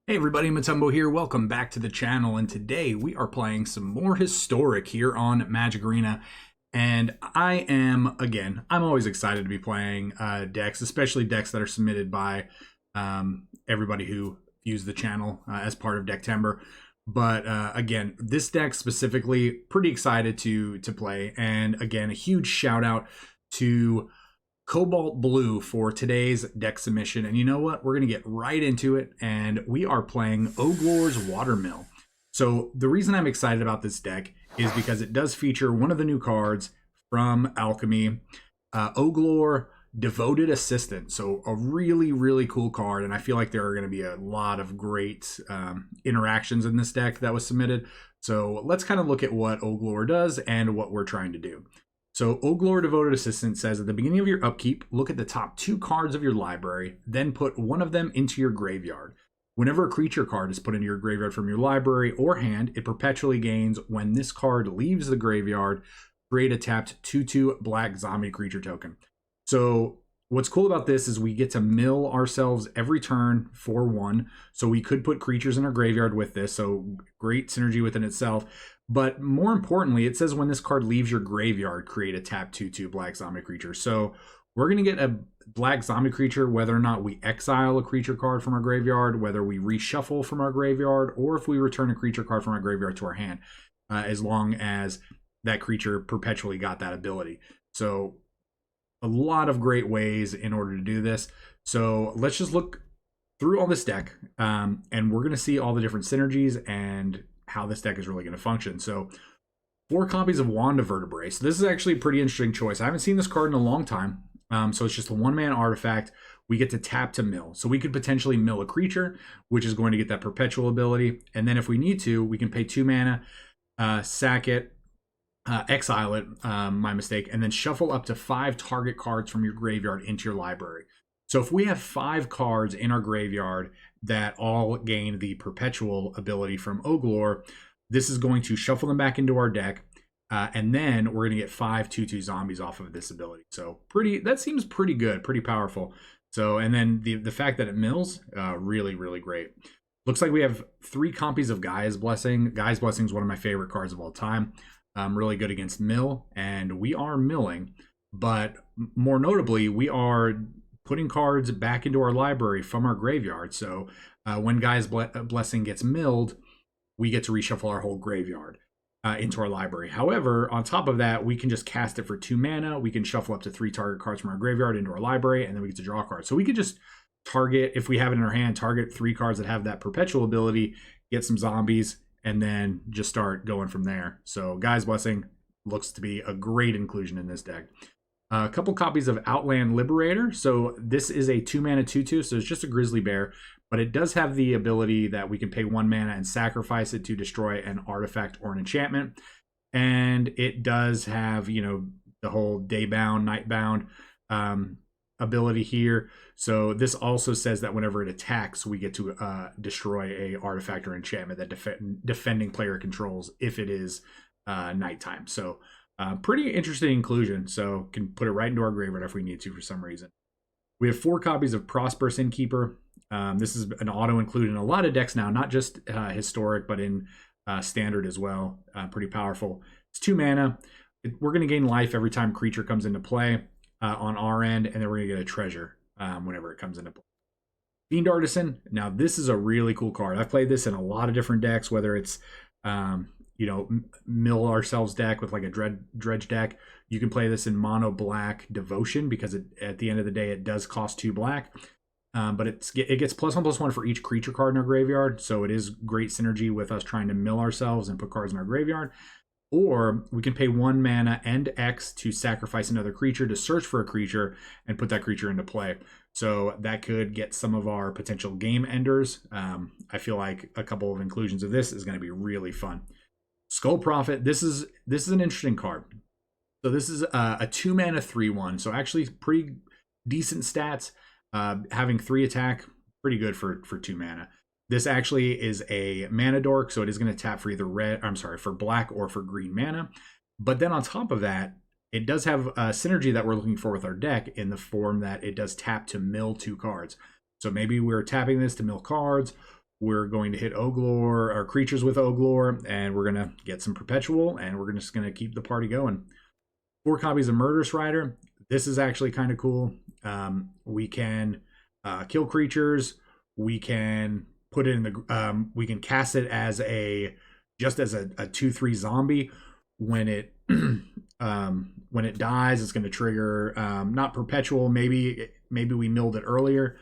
Hey everybody, Motumbo here. Welcome back to the channel, and today we are playing some more Historic here on Magic Arena. And I'm always excited to be playing decks, especially decks that are submitted by everybody who views the channel as part of Decktember. But again, this deck specifically, pretty excited to play. And again, a huge shout out to CobaltBlue for today's deck submission. And you know what? We're going to get right into it. And we are playing Oglor's Watermill. So the reason I'm excited about this deck is because it does feature one of the new cards from Alchemy, Oglor, Devoted Assistant. So a really, really cool card. And I feel like there are going to be a lot of great interactions in this deck that was submitted. So let's kind of look at what Oglor does and what we're trying to do. So Oglor Devoted Assistant says at the beginning of your upkeep, look at the top 2 cards of your library, then put one of them into your graveyard. Whenever a creature card is put into your graveyard from your library or hand, it perpetually gains when this card leaves the graveyard. Create a tapped 2/2 black zombie creature token. So what's cool about this is we get to mill ourselves every turn for 1. So we could put creatures in our graveyard with this. So great synergy within itself. But more importantly, it says when this card leaves your graveyard, create a tap 2/2 black zombie creature. So we're going to get a black zombie creature whether or not we exile a creature card from our graveyard, whether we reshuffle from our graveyard, or if we return a creature card from our graveyard to our hand, as long as that creature perpetually got that ability. So a lot of great ways in order to do this. So let's just look through all this deck, and we're going to see all the different synergies and how this deck is really going to function. So 4 copies of Wand of Vertebrae. So this is actually a pretty interesting choice. I haven't seen this card in a long time. So it's just a 1-mana artifact. We get to tap to mill. So we could potentially mill a creature, which is going to get that perpetual ability. And then if we need to, we can pay 2 mana, sack it, exile it, my mistake, and then shuffle up to 5 target cards from your graveyard into your library. So if we have 5 cards in our graveyard that all gain the perpetual ability from Oglor, this is going to shuffle them back into our deck, and then we're going to get 5 2/2 zombies off of this ability. So that seems pretty good, pretty powerful. So, and then the fact that it mills, really, really great. Looks like we have 3 copies of Gaia's Blessing. Gaia's Blessing is one of my favorite cards of all time. Really good against mill, and we are milling. But more notably, we are putting cards back into our library from our graveyard. So when Gaia's Blessing gets milled, we get to reshuffle our whole graveyard into our library. However, on top of that, we can just cast it for 2 mana. We can shuffle up to 3 target cards from our graveyard into our library, and then we get to draw a card. So we could just target, if we have it in our hand, target 3 cards that have that perpetual ability, get some zombies, and then just start going from there. So Gaia's Blessing looks to be a great inclusion in this deck. A couple copies of Outland Liberator. So this is a 2-mana 2/2, so it's just a grizzly bear, but it does have the ability that we can pay 1 mana and sacrifice it to destroy an artifact or an enchantment. And it does have, you know, the whole day-bound, night-bound ability here. So this also says that whenever it attacks, we get to destroy a artifact or enchantment that defending player controls if it is nighttime. So pretty interesting inclusion. So can put it right into our graveyard if we need to for some reason. We have 4 copies of Prosperous Innkeeper. This is an auto include in a lot of decks now, not just historic, but in standard as well. Pretty powerful. It's 2 mana. We're going to gain life every time creature comes into play on our end, and then we're going to get a treasure whenever it comes into play. Fiend Artisan. Now this is a really cool card. I've played this in a lot of different decks, whether it's you know, mill ourselves deck with like a dredge deck. You can play this in mono black Devotion because at the end of the day it does cost 2 black, but it gets +1/+1 for each creature card in our graveyard. So it is great synergy with us trying to mill ourselves and put cards in our graveyard. Or we can pay 1 mana and X to sacrifice another creature to search for a creature and put that creature into play. So that could get some of our potential game enders. I feel like a couple of inclusions of this is going to be really fun. Skull Prophet. This is an interesting card. So this is a 2 mana 3/1. So actually pretty decent stats. Having 3 attack, pretty good for 2 mana. This actually is a mana dork, so it is going to tap for either for black or for green mana. But then on top of that, it does have a synergy that we're looking for with our deck in the form that it does tap to mill 2 cards. So maybe we're tapping this to mill cards, we're going to hit Oglor, or creatures with Oglor, and we're going to get some perpetual, and we're just going to keep the party going. 4 copies of Murderous Rider. This is actually kind of cool. We can kill creatures. We can put it in the. We can cast it as just as a 2/3 zombie. When it dies, it's going to trigger not perpetual. Maybe we milled it earlier,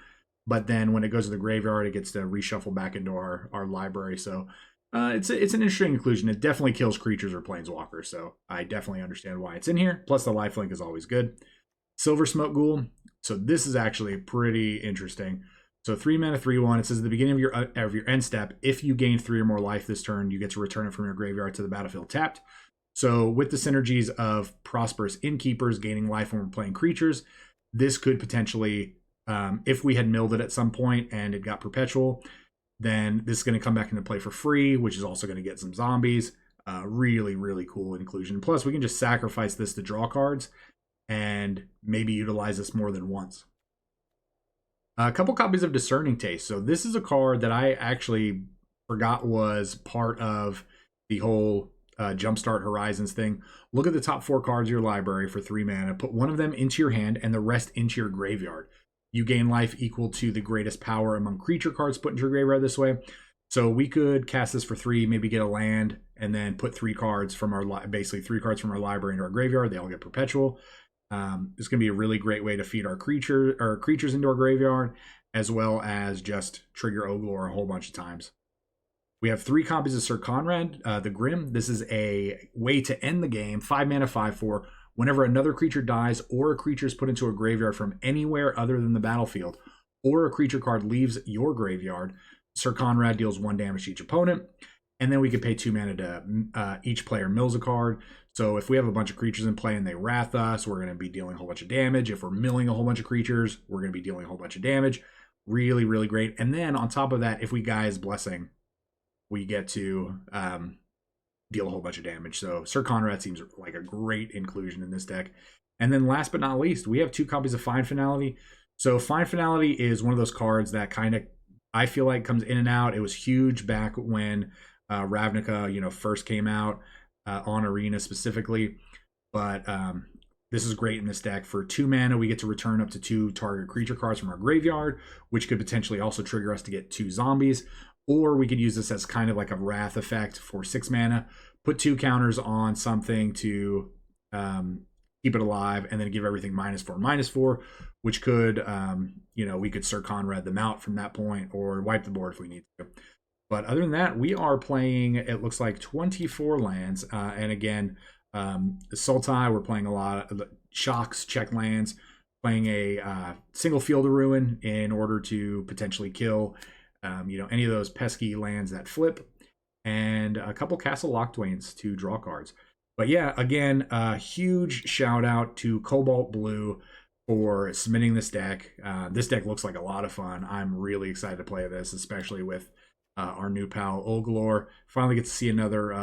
but then when it goes to the graveyard, it gets to reshuffle back into our library. So it's an interesting inclusion. It definitely kills creatures or planeswalkers, so I definitely understand why it's in here. Plus, the lifelink is always good. Silver Smoke Ghoul. So this is actually pretty interesting. So 3 mana, 3/1. It says at the beginning of your end step, if you gain 3 or more life this turn, you get to return it from your graveyard to the battlefield tapped. So with the synergies of Prosperous Innkeepers gaining life when we're playing creatures, this could potentially, if we had milled it at some point and it got perpetual, then this is going to come back into play for free, which is also going to get some zombies. Really, really cool inclusion. Plus, we can just sacrifice this to draw cards and maybe utilize this more than once. A couple copies of Discerning Taste. So this is a card that I actually forgot was part of the whole Jumpstart Horizons thing. Look at the top 4 cards of your library for 3 mana. Put one of them into your hand and the rest into your graveyard. You gain life equal to the greatest power among creature cards put into your graveyard this way. So we could cast this for 3, maybe get a land, and then put 3 cards from basically 3 cards from our library into our graveyard. They all get perpetual. It's going to be a really great way to feed our creatures into our graveyard, as well as just trigger Oglor a whole bunch of times. We have 3 copies of Sir Conrad, the Grim. This is a way to end the game. 5 mana, 5/4. Whenever another creature dies or a creature is put into a graveyard from anywhere other than the battlefield, or a creature card leaves your graveyard, Sir Conrad deals 1 damage to each opponent. And then we could pay 2 mana to each player mills a card. So if we have a bunch of creatures in play and they wrath us, we're going to be dealing a whole bunch of damage. If we're milling a whole bunch of creatures, we're going to be dealing a whole bunch of damage. Really, really great. And then on top of that, if we Gaia's Blessing, we get to deal a whole bunch of damage. So Sir Conrad seems like a great inclusion in this deck. And then last but not least, we have 2 copies of Fine Finality. So Fine Finality is one of those cards that kind of, I feel like, comes in and out. It was huge back when Ravnica, first came out on Arena specifically. But this is great in this deck. For 2 mana, we get to return up to 2 target creature cards from our graveyard, which could potentially also trigger us to get 2 zombies. Or we could use this as kind of like a wrath effect for 6 mana. Put 2 counters on something to keep it alive, and then give everything -4/-4, which could, we could Sir Conrad them out from that point, or wipe the board if we need to. But other than that, we are playing, it looks like 24 lands. And again, Sultai, we're playing a lot of shocks, check lands, playing a single Field of Ruin in order to potentially kill any of those pesky lands that flip, and a couple Castle Locthwains to draw cards. But yeah, again, a huge shout out to CobaltBlue for submitting this deck. This deck looks like a lot of fun. I'm really excited to play this, especially with our new pal Oglor. Finally get to see another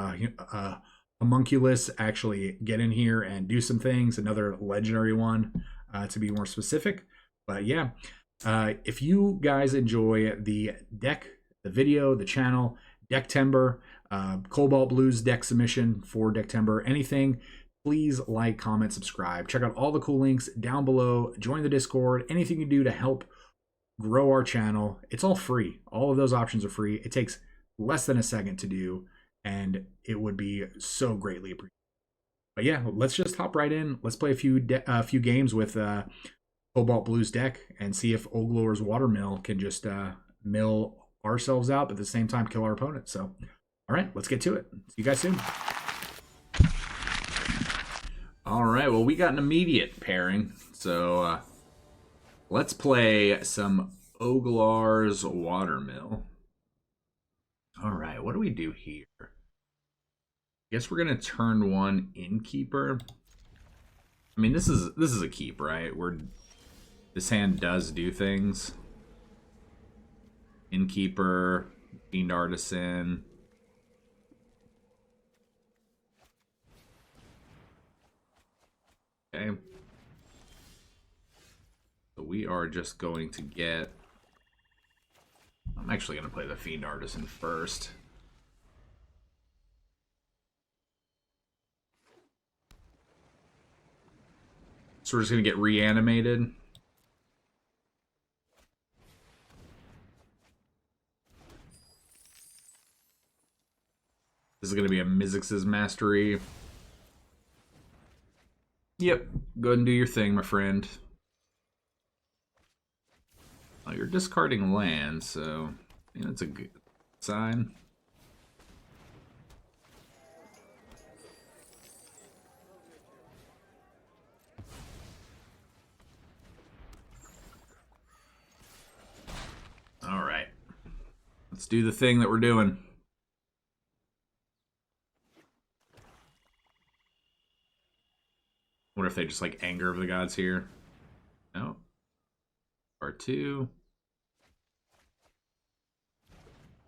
homunculus actually get in here and do some things. Another legendary one, to be more specific. But yeah, if you guys enjoy the deck, the video, the channel, Decktember, CobaltBlue's deck submission for Decktember, anything, please like, comment, subscribe. Check out all the cool links down below. Join the Discord. Anything you do to help grow our channel. It's all free. All of those options are free. It takes less than a second to do, and it would be so greatly appreciated. But yeah, let's just hop right in. Let's play a few games with CobaltBlue's deck and see if Oglor's Watermill can just mill ourselves out, but at the same time kill our opponent. So, all right, let's get to it. See you guys soon. All right, well, we got an immediate pairing. So let's play some Oglor's Watermill. All right, what do we do here? Guess we're gonna turn 1 Innkeeper. I mean, this is a keep, right? This hand does do things. Innkeeper, Fiend Artisan. Okay. So we are just going to get... I'm actually going to play the Fiend Artisan first. So we're just going to get reanimated. This is going to be a Mizzix's Mastery. Yep, go ahead and do your thing, my friend. Oh, you're discarding land, so yeah, that's a good sign. All right, let's do the thing that we're doing. Wonder if they just like Anger of the Gods here. No. Part 2.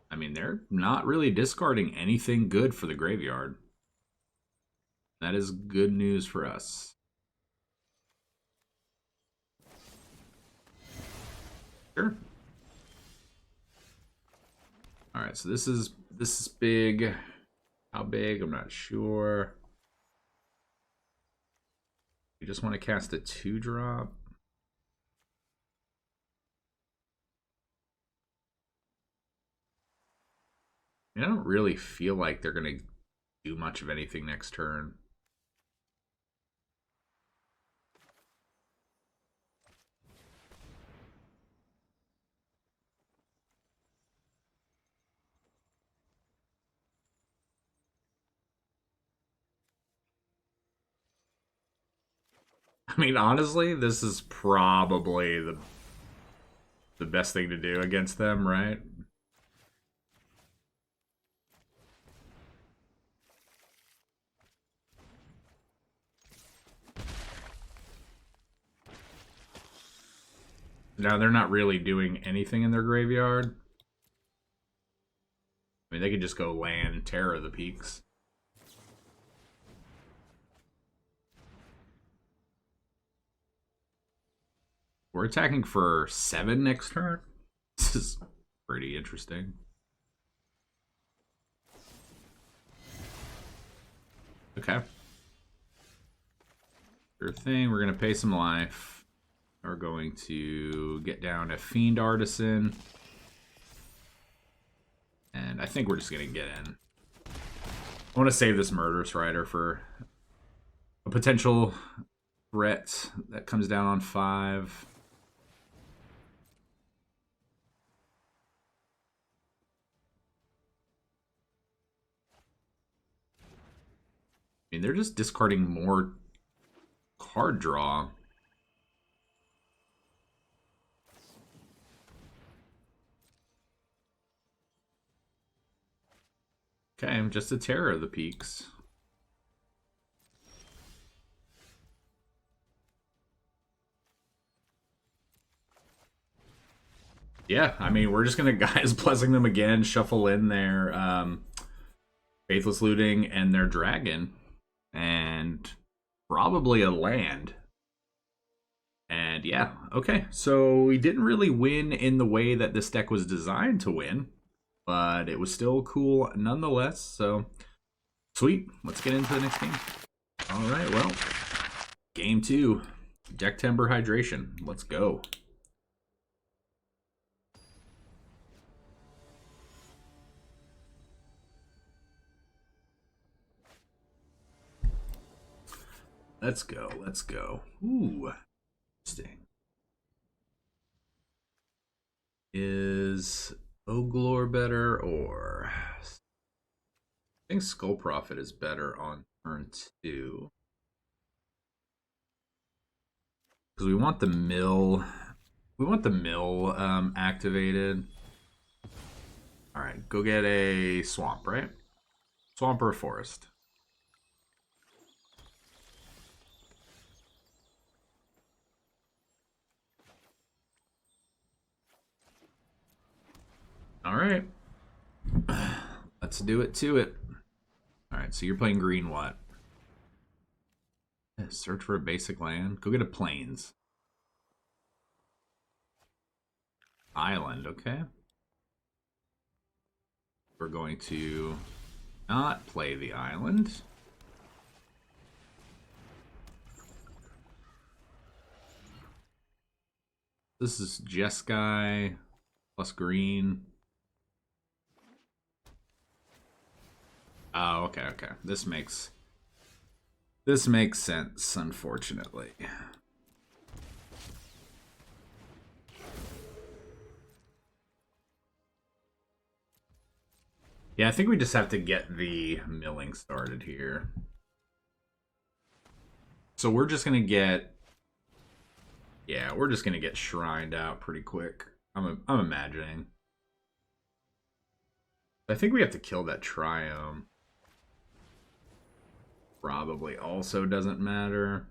I mean, they're not really discarding anything good for the graveyard. That is good news for us. Sure. All right, so this is big. How big? I'm not sure. You just want to cast a 2-drop. I don't really feel like they're going to do much of anything next turn. I mean, honestly, this is probably the best thing to do against them, right? Now, they're not really doing anything in their graveyard. I mean, they could just go land Terror of the Peaks. We're attacking for 7 next turn. This is pretty interesting. Okay. Sure thing. We're going to pay some life. We're going to get down a Fiend Artisan. And I think we're just going to get in. I want to save this Murderous Rider for a potential threat that comes down on 5. I mean, they're just discarding more card draw. Okay, I'm just a Terror of the Peaks. Yeah, I mean, we're just going to Gaia's Blessing them again, shuffle in their Faithless Looting and their Dragon. And probably a land. And yeah, okay. So we didn't really win in the way that this deck was designed to win. But it was still cool nonetheless. So, sweet. Let's get into the next game. All right, well, game 2. Decktember Hydration. Let's go. Let's go. Let's go. Ooh. Interesting. Is Oglor better, or I think Skull Prophet is better on turn 2. Because we want the mill. We want the mill activated. Alright, go get a swamp, right? Swamp or a forest. Alright. Let's do it to it. Alright, so you're playing green what? Search for a basic land. Go get a plains. Island, okay. We're going to not play the island. This is Jeskai plus green. Oh, okay, okay. This makes sense, unfortunately. Yeah, I think we just have to get the milling started here. So we're just gonna get, yeah, we're just gonna get shrined out pretty quick. I'm imagining. I think we have to kill that triome. Probably also doesn't matter.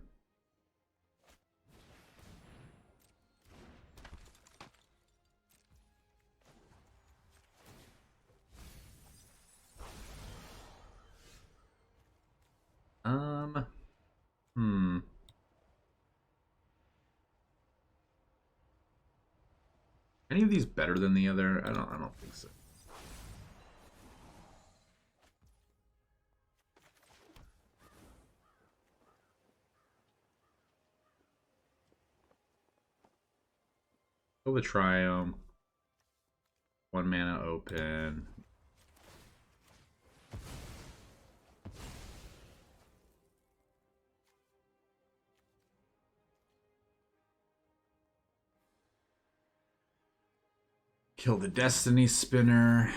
Any of these better than the other? I don't think so. Kill the triome. 1 mana open. Kill the Destiny Spinner.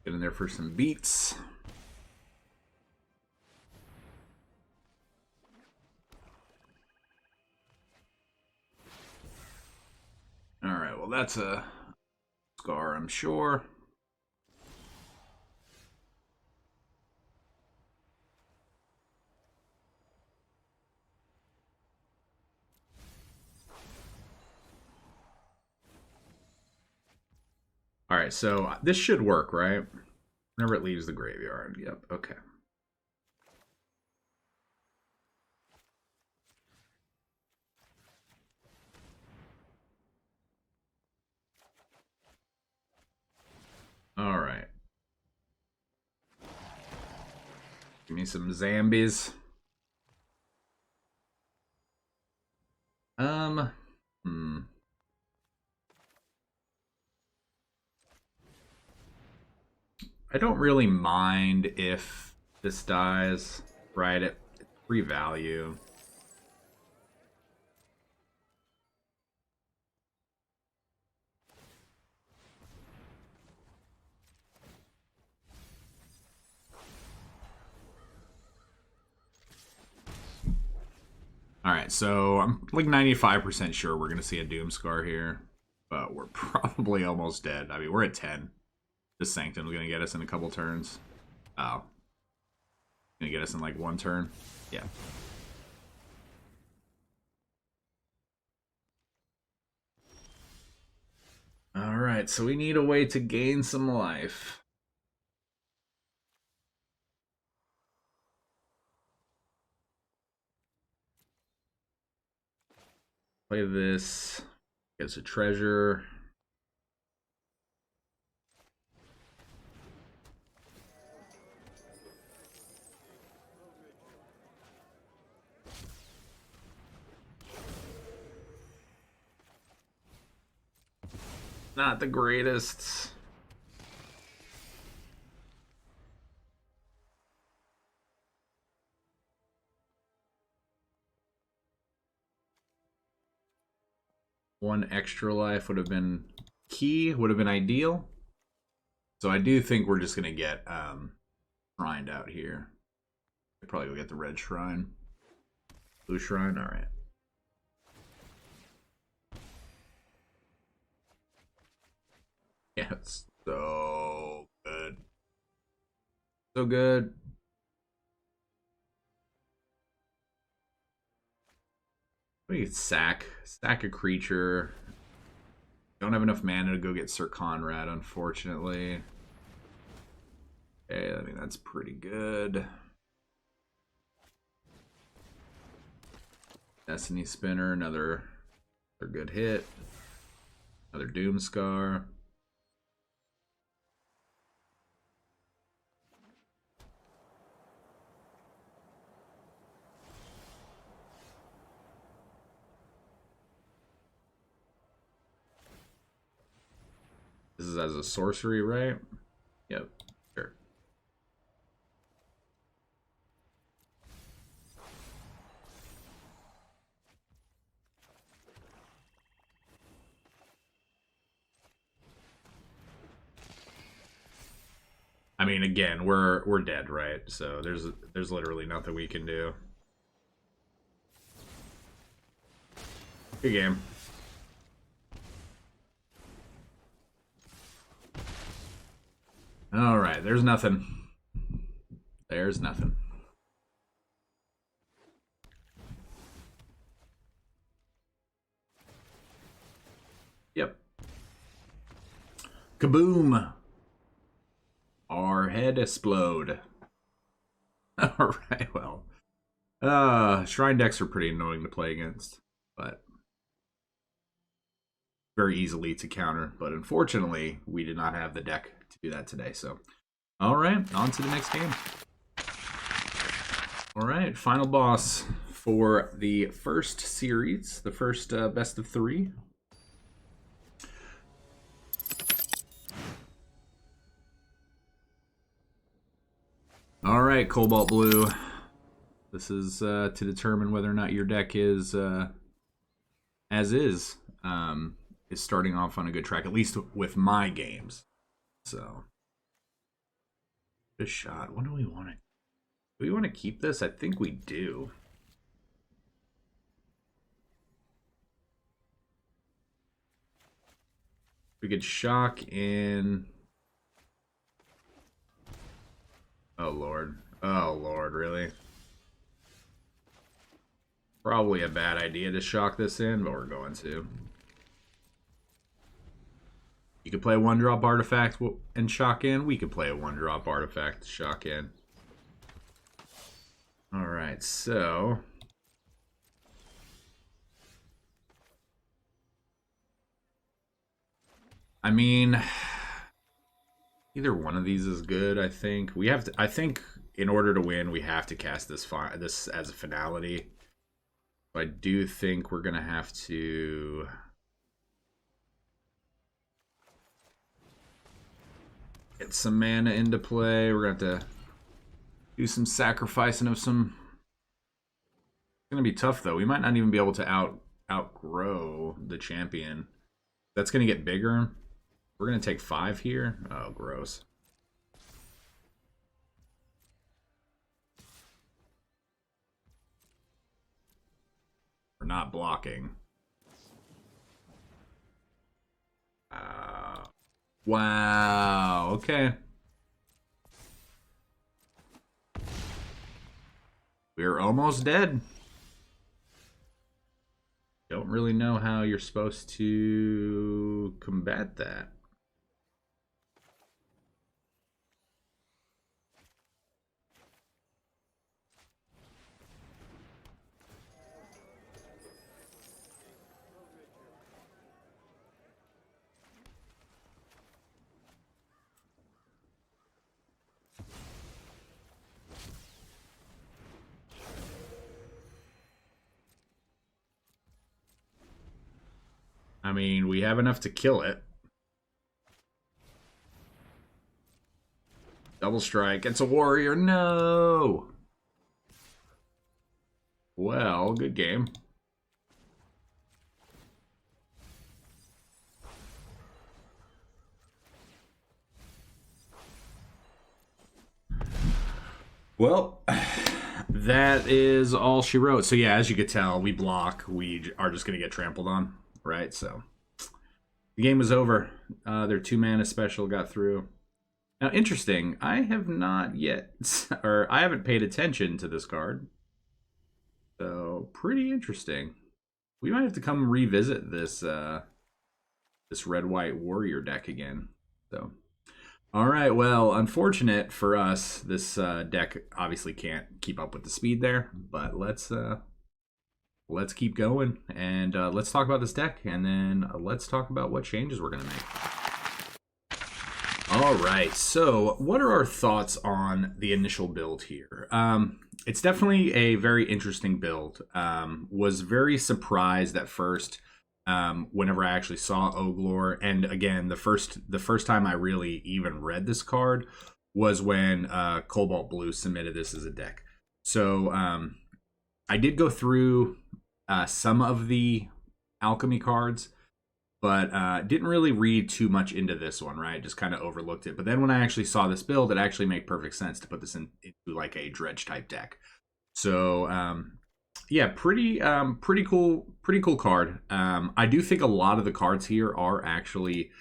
Get in there for some beats. Alright, well that's a scar, I'm sure. Alright, so this should work, right? Whenever it leaves the graveyard. Yep, okay. Alright. Give me some zombies. I don't really mind if this dies, right? At free value. Alright, so I'm like 95% sure we're going to see a Doomscar here, but we're probably almost dead. I mean, we're at 10. This Sanctum's going to get us in a couple turns. Oh. Going to get us in like 1 turn. Yeah. Alright, so we need a way to gain some life. Play this. Gets a treasure. Not the greatest. One extra life would have been key, would have been ideal. So I do think we're just gonna get shrined out here. I'll probably go get the red shrine. Blue shrine, alright. Yeah, it's so good. So good. We could sack a creature. Don't have enough mana to go get Sir Conrad, unfortunately. Okay, I mean, that's pretty good. Destiny Spinner, another good hit. Another Doom Scar. This is as a sorcery, right? Yep, sure. I mean, again, we're dead, right? So there's literally nothing we can do. Good game. All right, there's nothing. There's nothing. Yep. Kaboom! Our head explode. All right, well. Shrine decks are pretty annoying to play against, but very easily to counter. But unfortunately, we did not have the deck to do that today. So, all right, on to the next game. All right, final boss for the first series, the first best of 3. All right, CobaltBlue. This is to determine whether or not your deck is, as is starting off on a good track, at least with my games. So, good shot. What do we want to? Do we want to keep this? I think we do. We could shock in. Oh, Lord. Oh, Lord, really? Probably a bad idea to shock this in, but we're going to. You could play a 1-drop artifact and shock in. We could play a 1-drop artifact, shock in. Alright, so... I mean... either one of these is good, I think. We have to... I think in order to win, we have to cast this as a finality. I do think we're going to have to... get some mana into play. We're going to have to do some sacrificing of some... It's going to be tough, though. We might not even be able to outgrow the champion. That's going to get bigger. We're going to take 5 here. Oh, gross. We're not blocking. Wow. Okay. We're almost dead. Don't really know how you're supposed to combat that. I mean, we have enough to kill it. Double strike. It's a warrior. No. Well, good game. Well, that is all she wrote. So yeah, as you could tell, we block. We are just going to get trampled on. Right, so the game was over. Their 2-mana special got through. Now, interesting. I have not yet, or I haven't paid attention to this card. So, pretty interesting. We might have to come revisit this this red-white warrior deck again. So, All right, well, unfortunate for us, this deck obviously can't keep up with the speed there, but let's keep going and let's talk about this deck, and then let's talk about what changes we're gonna make. All right, so what are our thoughts on the initial build here? It's definitely a very interesting build. Was very surprised at first whenever I actually saw Oglor, and again, the first time I really even read this card was when CobaltBlue submitted this as a deck. So I did go through some of the alchemy cards, but didn't really read too much into this one, right? Just kind of overlooked it. But then when I actually saw this build, it actually made perfect sense to put this into like a dredge type deck. So yeah, pretty cool card. I do think a lot of the cards here are actually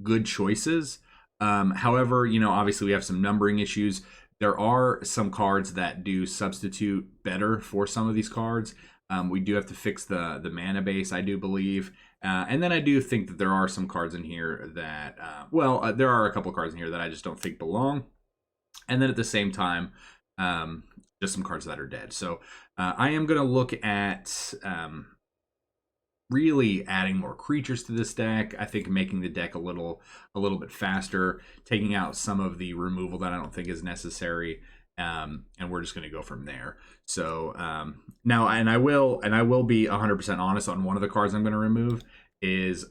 good choices. However, you know, obviously we have some numbering issues. There are some cards that do substitute better for some of these cards. We do have to fix the mana base, I do believe. And then I do think that there are some cards in here that, there are a couple cards in here that I just don't think belong. And then at the same time, just some cards that are dead. So I am going to look at really adding more creatures to this deck. I think making the deck a little bit faster, taking out some of the removal that I don't think is necessary. And we're just going to go from there. So now, and I will be 100% honest on one of the cards I'm going to remove is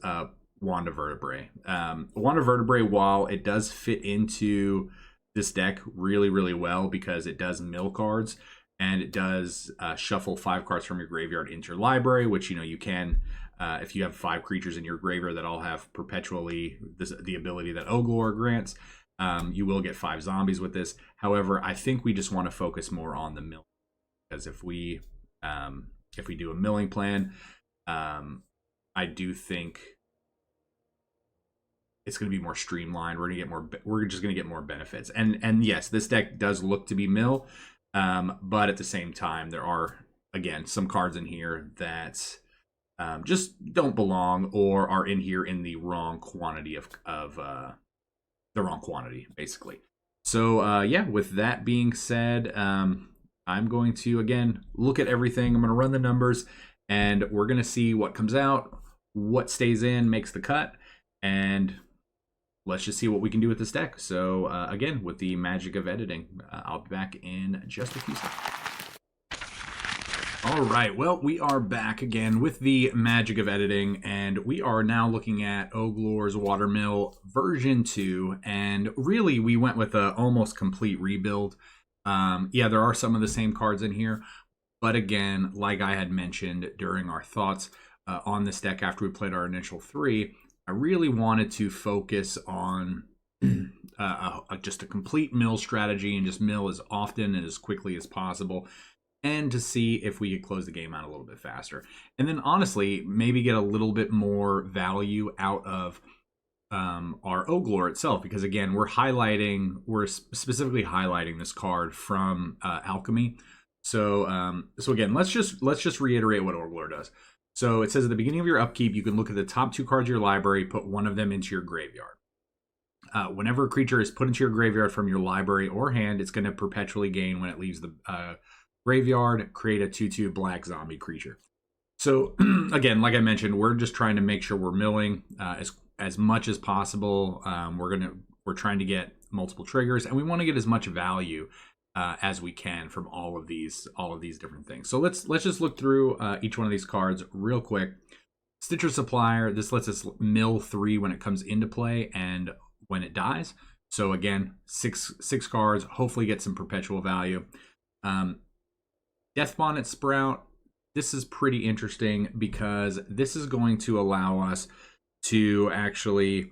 Wand of Vertebrae. Wand of Vertebrae, while it does fit into this deck really well because it does mill cards and it does shuffle 5 cards from your graveyard into your library, which, you know, you can if you have 5 creatures in your graveyard that all have perpetually the ability that Oglor grants. You will get 5 zombies with this. However, I think we just want to focus more on the mill, because if we do a milling plan, I do think it's going to be more streamlined. We're just going to get more benefits. And yes, this deck does look to be mill, but at the same time, there are again some cards in here that just don't belong or are in here in the wrong quantity of the wrong quantity, basically. So yeah, with that being said, I'm going to again look at everything. I'm going to run the numbers, and we're going to see what comes out, what stays in, makes the cut, and let's just see what we can do with this deck. So again, with the magic of editing, I'll be back in just a few seconds. All right, well, we are back again with the magic of editing, and we are now looking at Oglor's Watermill version 2, and really we went with a almost complete rebuild. Yeah, there are some of the same cards in here, but again, like I had mentioned during our thoughts on this deck after we played our initial 3, I really wanted to focus on just a complete mill strategy and just mill as often and as quickly as possible, and to see if we could close the game out a little bit faster. And then honestly, maybe get a little bit more value out of our Oglor itself, because again, we're specifically highlighting this card from Alchemy. So so again, let's just reiterate what Oglor does. So it says at the beginning of your upkeep, you can look at the top 2 cards of your library, put one of them into your graveyard. Whenever a creature is put into your graveyard from your library or hand, it's going to perpetually gain when it leaves the graveyard, create a 2/2 black zombie creature. So again, like I mentioned, we're just trying to make sure we're milling as much as possible. We're trying to get multiple triggers, and we want to get as much value as we can from all of these different things. So let's just look through each one of these cards real quick. Stitcher Supplier, this lets us mill 3 when it comes into play and when it dies. So again, six cards, hopefully get some perpetual value. Death Bonnet Sprout, this is pretty interesting because this is going to allow us to actually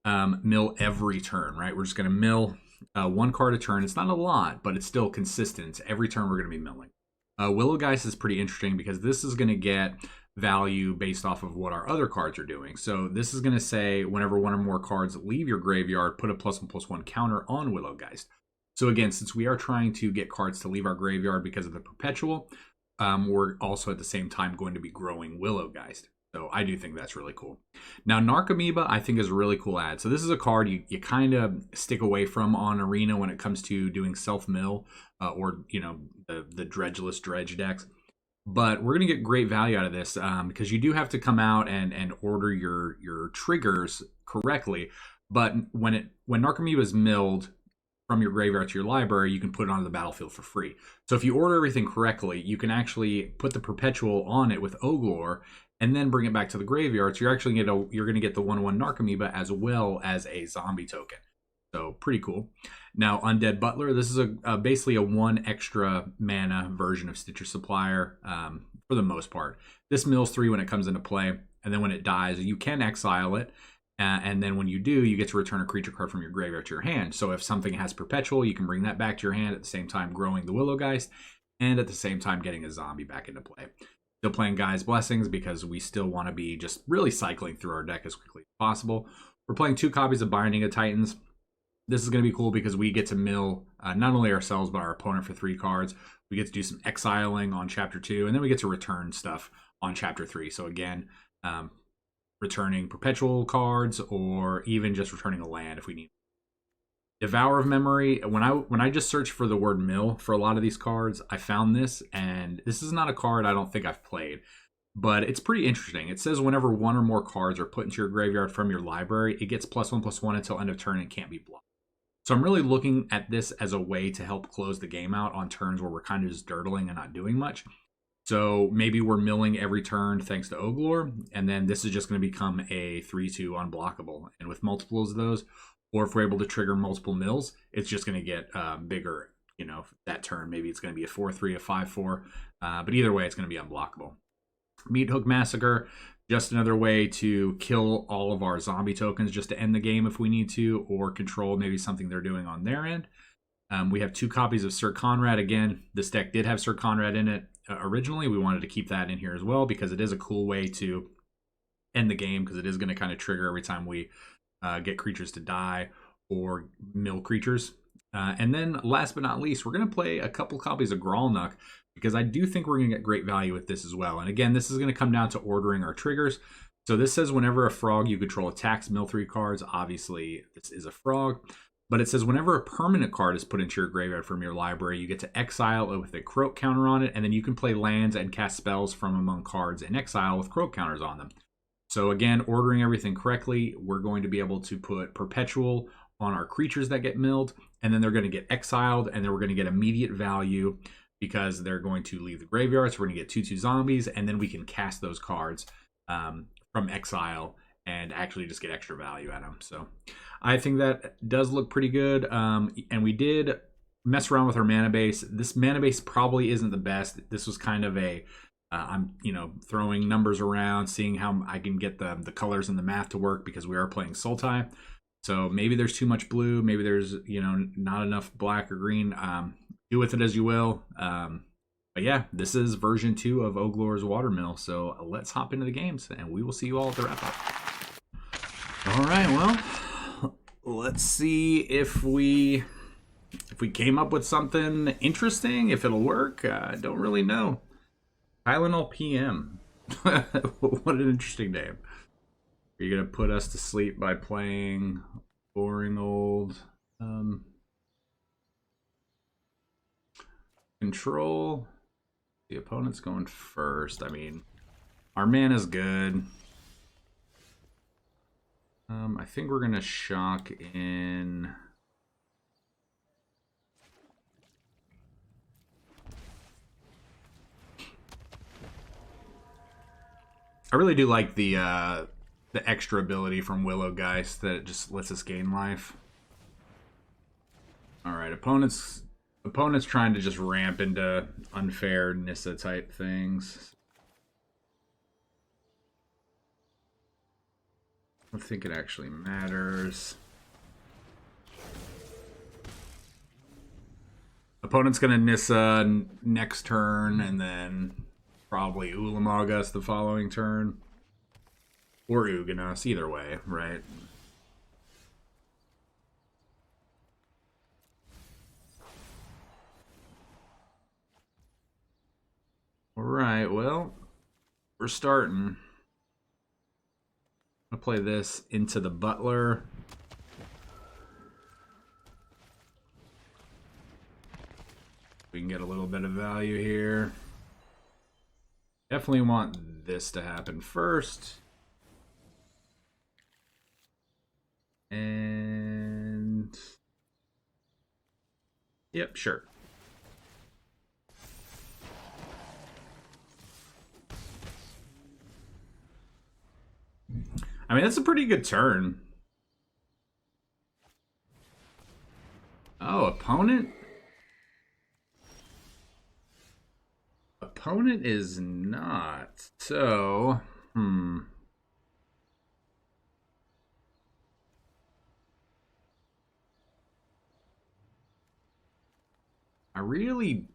mill every turn, right? We're just going to mill 1 card a turn. It's not a lot, but it's still consistent. Every turn we're going to be milling. Willowgeist is pretty interesting because this is going to get value based off of what our other cards are doing. So this is going to say whenever 1 or more cards leave your graveyard, put a +1/+1 counter on Willowgeist. So again, since we are trying to get cards to leave our graveyard because of the perpetual, we're also at the same time going to be growing Willowgeist. So I do think that's really cool. Now, Narcomoeba, I think is a really cool ad. So this is a card you kind of stick away from on Arena when it comes to doing self-mill or, you know, the dredgeless dredge decks. But we're going to get great value out of this because you do have to come out and order your triggers correctly. But when Narcomoeba is milled from your graveyard to your library, you can put it onto the battlefield for free. So if you order everything correctly, you can actually put the perpetual on it with Oglor and then bring it back to the graveyard. So you're actually you're going to get the 1/1 Narcomoeba as well as a zombie token. So pretty cool. Now, Undead Butler, this is basically a 1 extra mana version of Stitcher Supplier for the most part. This mills 3 when it comes into play, and then when it dies, you can exile it. And then when you do, you get to return a creature card from your graveyard to your hand. So if something has Perpetual, you can bring that back to your hand at the same time growing the Willowgeist, and at the same time getting a zombie back into play. Still playing Guy's Blessings because we still want to be just really cycling through our deck as quickly as possible. We're playing 2 copies of Binding of Titans. This is going to be cool because we get to mill not only ourselves but our opponent for 3 cards. We get to do some exiling on Chapter 2, and then we get to return stuff on Chapter 3. So again, returning perpetual cards or even just returning a land if we need. Devour of Memory, when I just searched for the word mill for a lot of these cards, I found this, and this is not a card I don't think I've played, but it's pretty interesting. It says whenever 1 or more cards are put into your graveyard from your library, it gets +1/+1 until end of turn and can't be blocked. So I'm really looking at this as a way to help close the game out on turns where we're kind of just dirtling and not doing much. So maybe we're milling every turn thanks to Oglor, and then this is just going to become a 3/2 unblockable. And with multiples of those, or if we're able to trigger multiple mills, it's just going to get bigger, you know, that turn. Maybe it's going to be a 4/3, a 5/4, but either way, it's going to be unblockable. Meat Hook Massacre, just another way to kill all of our zombie tokens just to end the game if we need to, or control maybe something they're doing on their end. We have 2 copies of Sir Conrad. Again, this deck did have Sir Conrad in it originally. We wanted to keep that in here as well because it is a cool way to end the game, because it is going to kind of trigger every time we get creatures to die or mill creatures. And then last but not least, we're going to play a couple copies of Gralnuk because I do think we're going to get great value with this as well. And again, this is going to come down to ordering our triggers. So this says whenever a frog you control attacks, mill 3 cards. Obviously, this is a frog. But it says whenever a permanent card is put into your graveyard from your library, you get to exile it with a Croak counter on it, and then you can play lands and cast spells from among cards in exile with Croak counters on them. So again, ordering everything correctly, we're going to be able to put Perpetual on our creatures that get milled, and then they're going to get exiled, and then we're going to get immediate value because they're going to leave the graveyard. So we're going to get 2/2 zombies, and then we can cast those cards from exile and actually just get extra value at them. So I think that does look pretty good. And we did mess around with our mana base. This mana base probably isn't the best. This was kind of a I'm throwing numbers around, seeing how I can get the colors and the math to work because we are playing Sultai. So maybe there's too much blue, maybe there's not enough black or green. Do with it as you will. But yeah, this is version 2 of Oglor's Watermill. So let's hop into the games, and we will see you all at the wrap up. All right, well, let's see if we came up with something interesting, if it'll work. I don't really know. Tylenol PM. What an interesting name. Are you going to put us to sleep by playing boring old control? The opponent's going first. I mean, our mana's good. I think we're going to shock in. I really do like the extra ability from Willowgeist that it just lets us gain life. All right, opponent's trying to just ramp into unfair Nissa type things. I don't think it actually matters. Opponent's gonna Nissa next turn and then probably Ulamog us the following turn. Or Ugin us, either way, right? Alright, well, we're starting. I'll play this into the butler. We can get a little bit of value here. Definitely want this to happen first. And yep, sure. I mean, that's a pretty good turn. Oh, opponent? Opponent is not. So, I really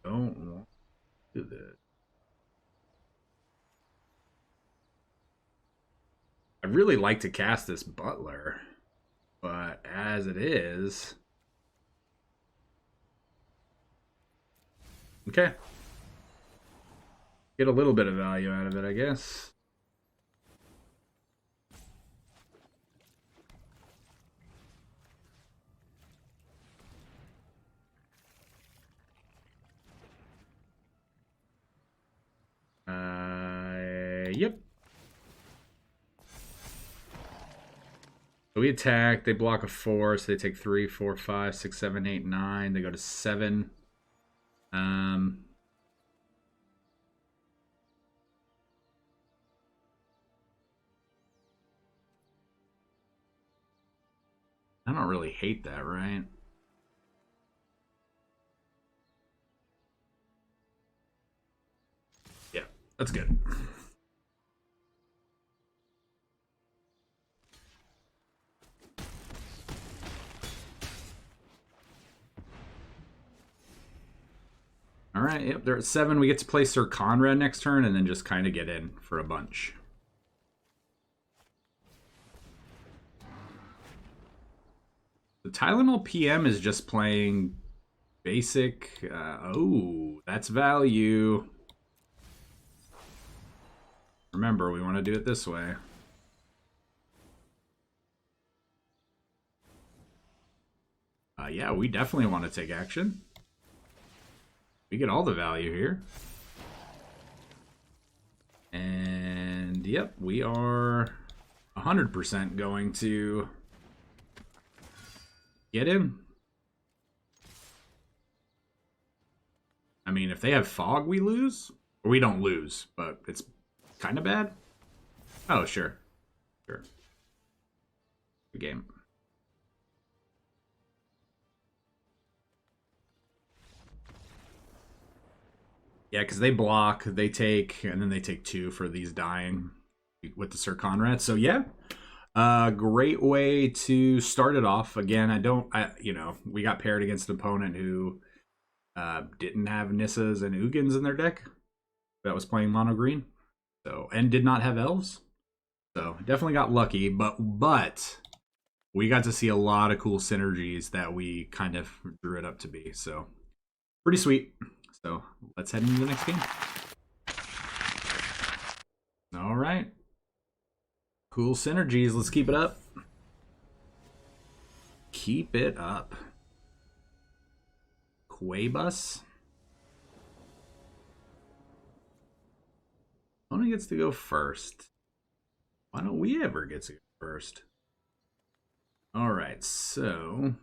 don't want to do this. I'd really like to cast this butler, but as it is... Okay. Get a little bit of value out of it, I guess. Yep. So we attack, they block a 4, so they take 3, 4, 5, 6, 7, 8, 9. They go to 7. I don't really hate that, right? Yeah, that's good. All right, yep, they're at 7. We get to play Sir Conrad next turn and then just kind of get in for a bunch. The Tylenol PM is just playing basic. Oh, that's value. Remember, we want to do it this way. Yeah, we definitely want to take action. We get all the value here. And yep, we are 100% going to get him. I mean, if they have fog, we lose. Or we don't lose, but it's kind of bad. Oh, sure. Sure. Good game. Yeah, because they block, they take, and then they take 2 for these dying with the Sir Conrad. So yeah, great way to start it off. Again, you know, we got paired against an opponent who didn't have Nissas and Ugins in their deck. That was playing mono green, so, and did not have elves. So definitely got lucky, but we got to see a lot of cool synergies that we kind of drew it up to be. So pretty sweet. So let's head into the next game. All right. Cool synergies. Let's keep it up. Keep it up. Quabus. Opponent gets to go first. Why don't we ever get to go first? All right, so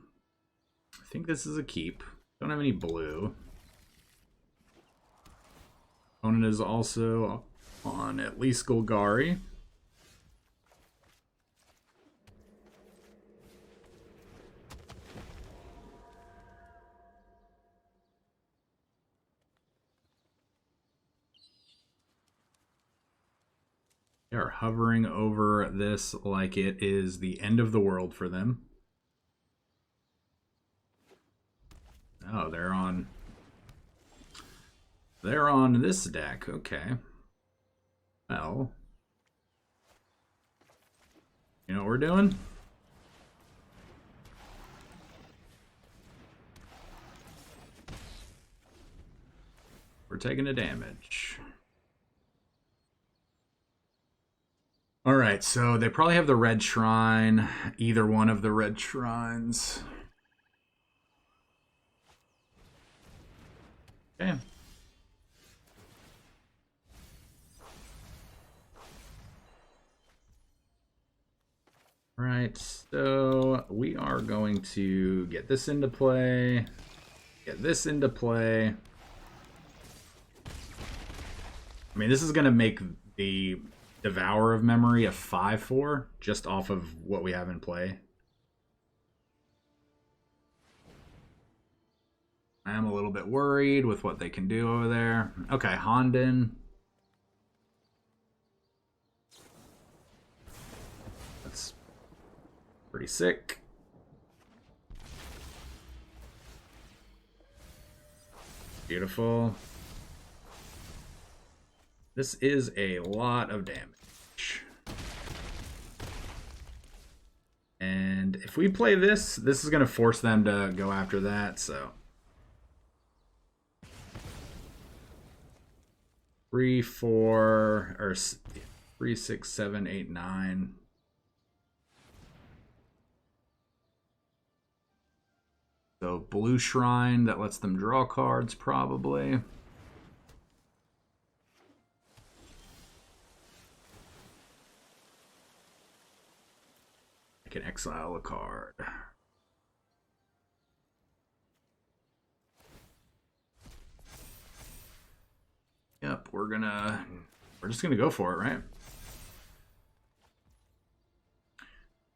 I think this is a keep. Don't have any blue. Opponent is also on at least Golgari. They are hovering over this like it is the end of the world for them. Oh, they're on this deck. Okay. Well, you know what we're doing? We're taking the damage. All right, so they probably have the red shrine, either one of the red shrines. Okay. Right, so we are going to get this into play, get this into play. I mean, this is going to make the Devour of Memory a 5/4 just off of what we have in play. I am a little bit worried with what they can do over there. Okay, Hondon. That's pretty sick. Beautiful. This is a lot of damage. And if we play this, this is going to force them to go after that, so. 3, 4, or 3, 6, 7, 8, 9. So blue shrine, that lets them draw cards, probably. I can exile a card. Yep, we're just gonna go for it, right?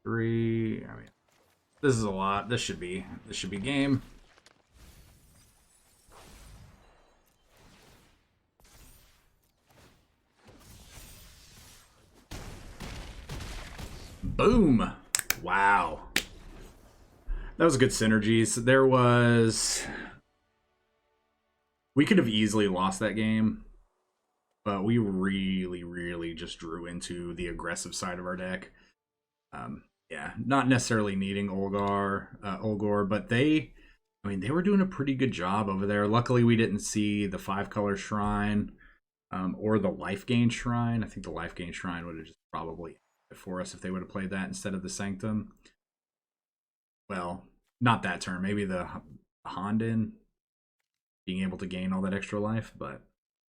3, I mean, this is a lot. This should be game. Boom. Wow. That was good synergies. There was... We could have easily lost that game, but we really, really just drew into the aggressive side of our deck. Yeah, not necessarily needing Oglor, but they were doing a pretty good job over there. Luckily, we didn't see the 5-color shrine or the life gain shrine. I think the life gain shrine would have just probably for us if they would have played that instead of the Sanctum. Well, not that turn. Maybe the Hondon being able to gain all that extra life. But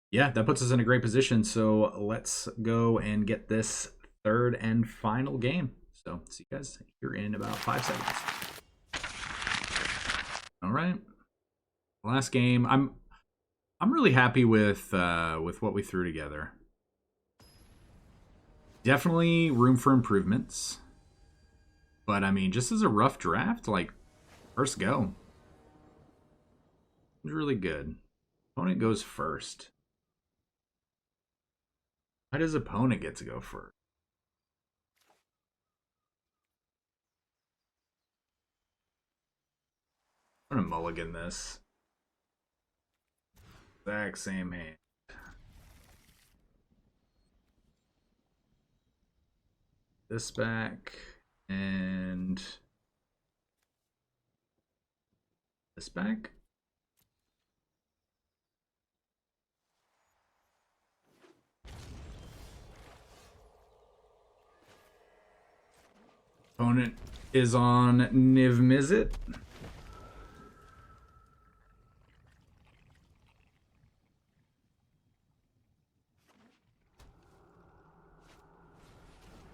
yeah, that puts us in a great position. So let's go and get this third and final game. So see you guys here in about 5 seconds. All right. Last game. I'm really happy with what we threw together. Definitely room for improvements. But I mean, just as a rough draft, like first go. It was really good. Opponent goes first. Why does opponent get to go first? I'm gonna mulligan this. Exact same hand. This back and this back. Opponent is on Niv Mizzet.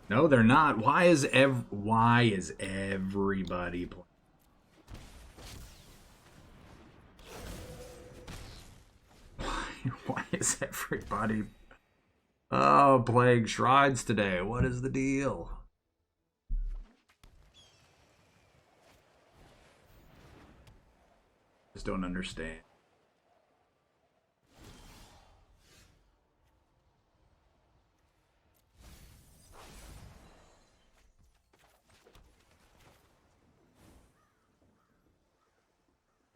No, they're not. Why is everybody playing? Why is everybody playing shrines today? What is the deal? Just don't understand.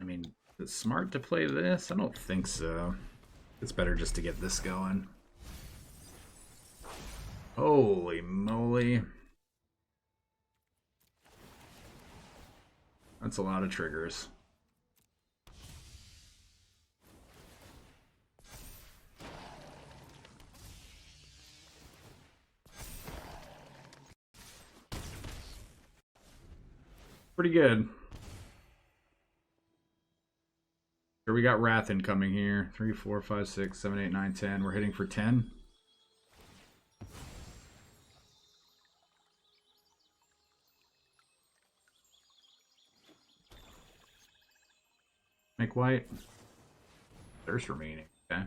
I mean, is it smart to play this? I don't think so. It's better just to get this going. Holy moly. That's a lot of triggers. Pretty good. Here we got Wrath incoming here. 3, 4, 5, 6, 7, 8, 9, 10. We're hitting for 10. Make white. Thirst remaining. Okay.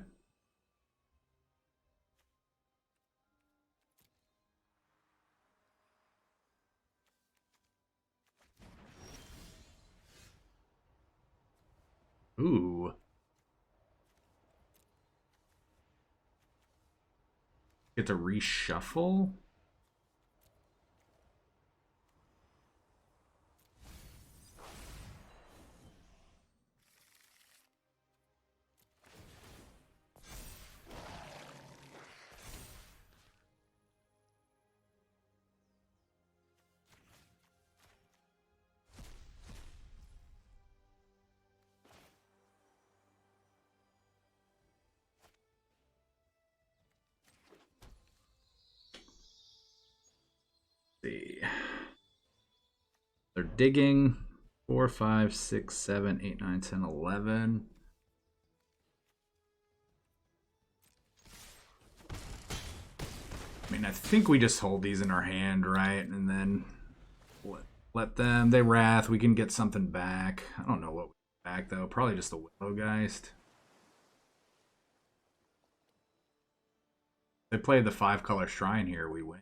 Ooh. Get to reshuffle? See. They're digging. 4, 5, 6, 7, 8, 9, 10, 11. I mean, I think we just hold these in our hand, right? And then let them, they wrath, we can get something back. I don't know what we get back, though. Probably just the Willowgeist. They play the 5-color shrine here, we win.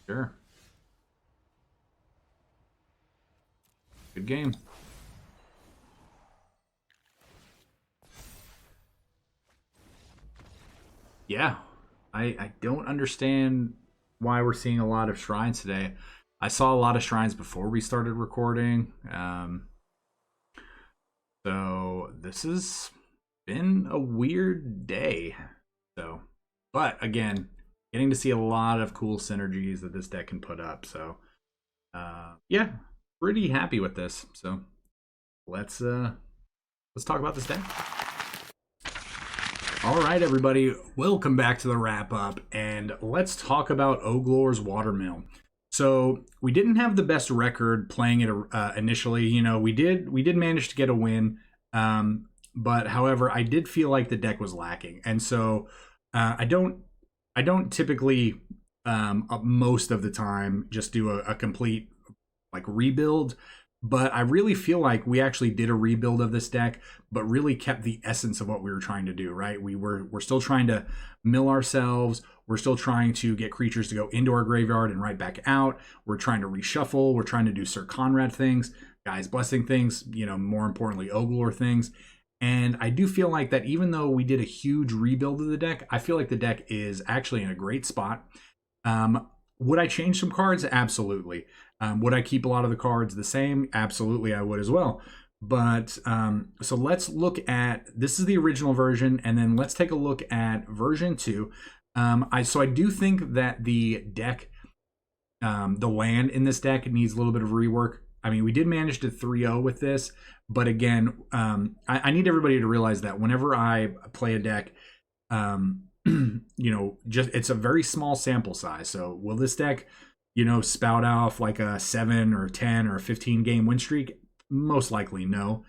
Sure. Good game. Yeah. I don't understand why we're seeing a lot of shrines today. I saw a lot of shrines before we started recording. So this has been a weird day. So, but again, getting to see a lot of cool synergies that this deck can put up. So, yeah, pretty happy with this. So, let's talk about this deck. All right, everybody, welcome back to the wrap up, and let's talk about Oglor's Watermill. So we didn't have the best record playing it initially. You know, we did manage to get a win, but however, I did feel like the deck was lacking, and so I don't typically most of the time just do a complete like rebuild. But I really feel like we actually did a rebuild of this deck, but really kept the essence of what we were trying to do, right? We're still trying to mill ourselves. We're still trying to get creatures to go into our graveyard and right back out. We're trying to reshuffle. We're trying to do Sir Conrad things, Guy's Blessing things, you know, more importantly, Oglor things. And I do feel like that even though we did a huge rebuild of the deck, I feel like the deck is actually in a great spot. Would I change some cards? Absolutely. Would I keep a lot of the cards the same? Absolutely, I would as well. But so let's look at, this is the original version, and then let's take a look at version 2. I do think that the deck, the land in this deck needs a little bit of rework. I mean, we did manage to 3-0 with this, but again, I need everybody to realize that whenever I play a deck, you know, just it's a very small sample size. So will this deck, you know, spout off like a 7 or 10 or 15 game win streak? Most likely no.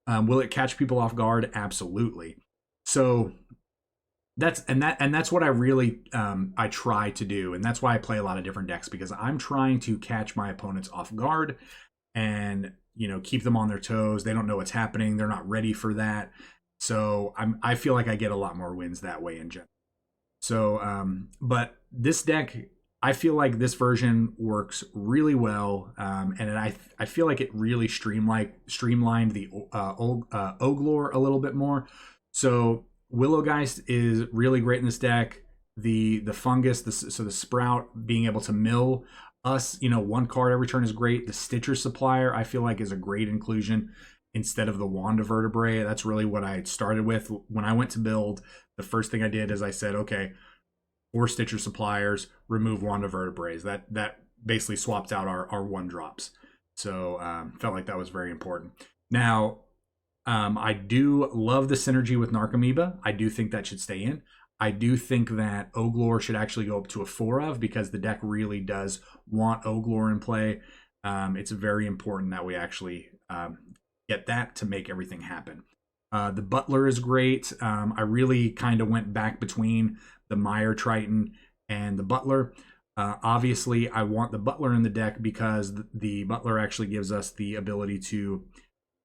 Will it catch people off guard? Absolutely. So that's what I really I try to do, and that's why I play a lot of different decks, because I'm trying to catch my opponents off guard and, you know, keep them on their toes. They don't know what's happening. They're not ready for that. So I feel like I get a lot more wins that way in general. So, but this deck, I feel like this version works really well, and I feel like it really streamlined the Oglor a little bit more. So Willowgeist is really great in this deck. The fungus, so the sprout being able to mill us, you know, 1 card every turn is great. The Stitcher Supplier I feel like is a great inclusion instead of the Wand of Vertebrae. That's really what I started with when I went to build. The first thing I did is I said, okay, 4 Stitcher Suppliers, remove Wand of Vertebrae. That basically swapped out our 1-drops. So felt like that was very important. Now, I do love the synergy with Narcomoeba. I do think that should stay in. I do think that Oglor should actually go up to a 4 of, because the deck really does want Oglor in play. It's very important that we actually get that to make everything happen. The Butler is great. I really kind of went back between the Mire Triton and the Butler. Obviously, I want the Butler in the deck because the Butler actually gives us the ability to,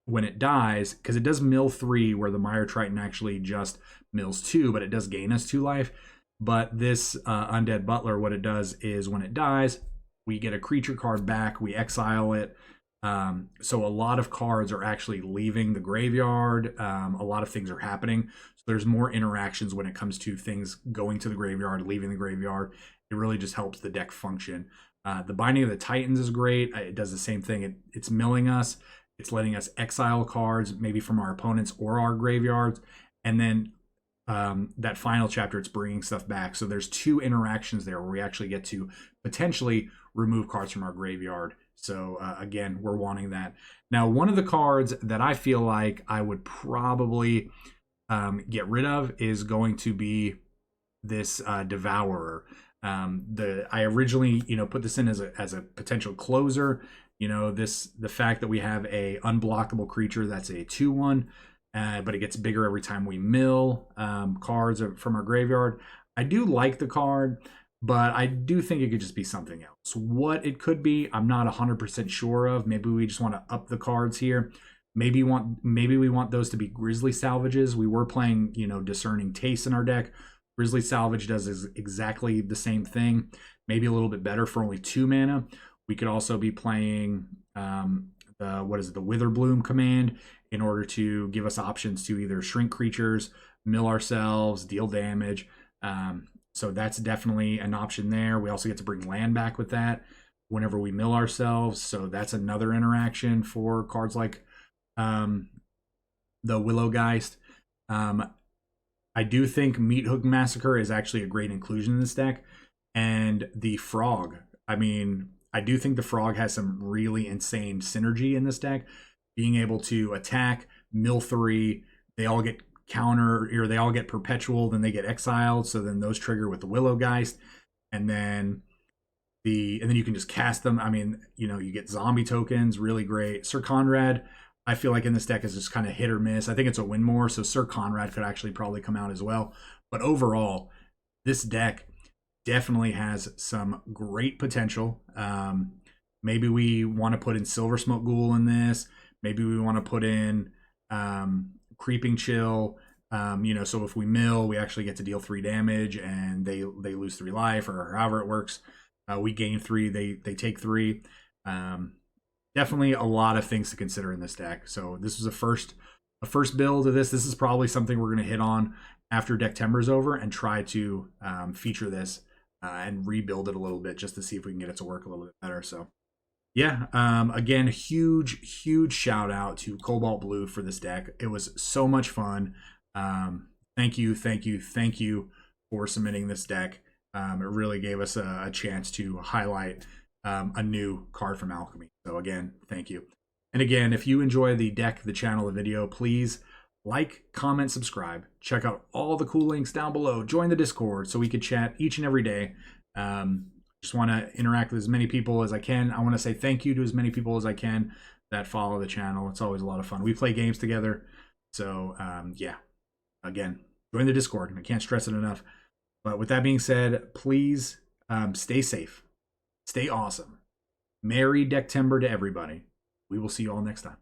when it dies, because it does mill 3, where the Mire Triton actually just mills 2, but it does gain us 2 life. But this Undead Butler, what it does is when it dies, we get a creature card back, we exile it. So a lot of cards are actually leaving the graveyard. A lot of things are happening. So there's more interactions when it comes to things going to the graveyard, leaving the graveyard. It really just helps the deck function. The Binding of the Titans is great. It does the same thing. It's milling us. It's letting us exile cards, maybe from our opponents or our graveyards. And then that final chapter, it's bringing stuff back. So there's 2 interactions there where we actually get to potentially remove cards from our graveyard. So again, we're wanting that. Now, one of the cards that I feel like I would probably get rid of is going to be this Devourer. I originally, put this in as a potential closer. The fact that we have a unblockable creature that's a 2/1, but it gets bigger every time we mill cards from our graveyard. I do like the card, but I do think it could just be something else. What it could be, I'm not 100% sure of. Maybe we just want to up the cards here. Maybe we want those to be Grizzly Salvages. We were playing, Discerning Taste in our deck. Grizzly Salvage does exactly the same thing, maybe a little bit better for only 2 mana. We could also be playing the Witherbloom command in order to give us options to either shrink creatures, mill ourselves, deal damage. So that's definitely an option there. We also get to bring land back with that whenever we mill ourselves. So that's another interaction for cards like the Willowgeist. I do think Meathook Massacre is actually a great inclusion in this deck. And the Frog. I mean, I do think the Frog has some really insane synergy in this deck. Being able to attack, mill 3, they all get counter, or they all get perpetual, then they get exiled. So then those trigger with the Willowgeist. And then you can just cast them. I mean, you get zombie tokens, really great. Sir Conrad, I feel like in this deck is just kind of hit or miss. I think it's a win more, so Sir Conrad could actually probably come out as well. But overall, this deck definitely has some great potential. Maybe we want to put in Silver Smoke Ghoul in this. Maybe we want to put in Creeping Chill. So if we mill, we actually get to deal 3 damage, and they lose 3 life, or however it works. We gain 3, they take 3. Definitely a lot of things to consider in this deck. So this was a first build of this. This is probably something we're going to hit on after Decktember is over and try to feature this and rebuild it a little bit just to see if we can get it to work a little bit better. So yeah, again, huge shout out to CobaltBlue for this deck. It was so much fun. Thank you for submitting this deck. It really gave us a chance to highlight a new card from Alchemy. So again, thank you. And again, if you enjoy the deck, the channel, the video, please like, comment, subscribe. Check out all the cool links down below. Join the Discord so we could chat each and every day. Just want to interact with as many people as I can. I want to say thank you to as many people as I can that follow the channel. It's always a lot of fun. We play games together. So yeah, again, join the Discord. I can't stress it enough. But with that being said, please stay safe. Stay awesome. Merry Decktember to everybody. We will see you all next time.